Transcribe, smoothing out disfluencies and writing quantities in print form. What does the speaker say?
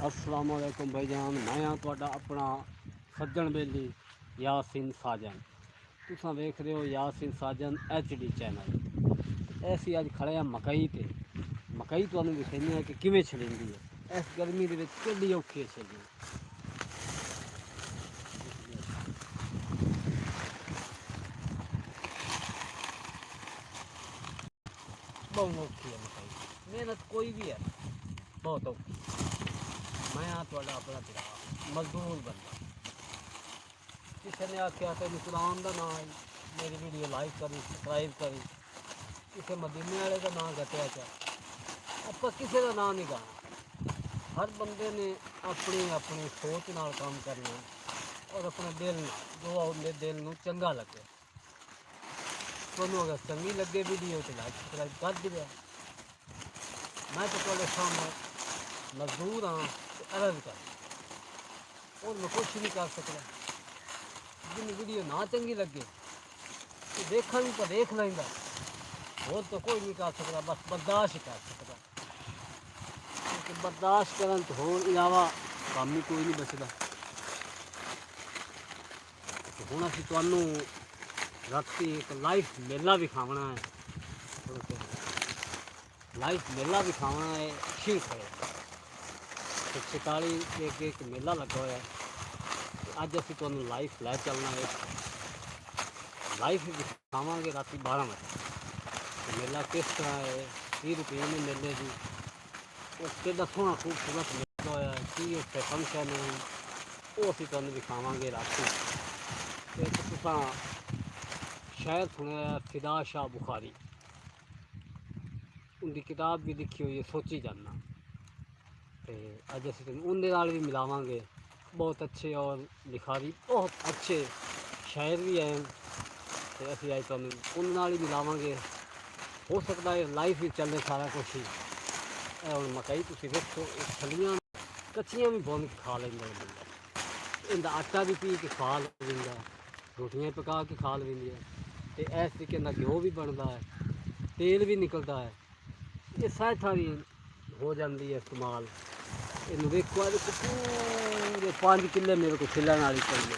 अस्सलाम वालेकुम भाईजान, मैं हाँ तुहाडा अपना सज्जन बेली यासीन साजन। तुसां वेख रहे हो यासीन साजन HD चैनल। ऐसी अज खड़े हैं मकई ते मकई तुहानूं दिखाने हैं कि किवें छलिंदी है। इस गर्मी दे विच किहड़ी औखी है छलिनी। बहुत औखी है मकई, मेहनत कोई भी है बहुत औखी। मैं हाँ तुहाडा अपना भरा मजदूर बंदा। किसी ने आख्या तेन कुरान का नाम मेरी वीडियो लाइक करी सबसक्राइब करी, किसी मदीने वाले का नाम घटिया चा आप किसी का नाम नहीं गाना। हर बंदे ने अपनी अपनी सोच नाल काम करना और अपने दिल नाल जो अपने दिल नूं चंगा लगे। तुहानूं अगर चंगी लगे वीडियो तो लाइक सबसक्राइब कर दिया। मैं तो तुहाडे सामने मजदूर हाँ तो अर्ज कर और मैं कुछ नहीं कर सकता। जिन वीडियो ना चंगी लगे तो देखा भी तो देख लेंदा, और तो कोई नहीं कर सकता, बस बर्दाश्त कर सकता। क्योंकि बर्दाश्त करन तो होर इलावा काम ही कोई नहीं बचता। तो हुण असीं तुहानूं राती एक लाइव मेला विखावना है। लाइव मेला विखावना है शीर खड़े तो 46 के अगे एक मेला लगा हुआ है। अज असीं तुहानूं लाइव लै चलना है, लाइव दिखावांगे राती 12 बजे मेला किस तरह है, 30 रुपये ने मेले की, और कितना सोहना खूबसूरत मेला होया है, की उत्थे फंक्शन है वो असीं तुहानूं दिखावांगे राती। ते तुसां शायद सुनिया फिदा शाह बुखारी, उनकी किताब भी लिखी हुई है सोची जाना। तो अज असीं उनके नाल भी मिलावांगे। बहुत अच्छे और लिखारी बहुत अच्छे शायर भी हैं। तो असीं अज तुहानूं उनके नाल ही मिलावांगे। हो सकता है लाइफ ही चले सारा कुछ ही। हुण मकई तुसीं वेखो छलियां कच्चियां भी बुन के खा लैंदा बंदा, इनका आटा भी पी के खा लैंदा, रोटियां पका के खा लैंदी है। तो इस तरीके का घ्यो भी बनता है, तेल भी निकलता है, ये सहायता भी हो जाती है इस्तेमाल। इन देखो पूरे 5 किले मेरे को छिलने वाली चाहिए।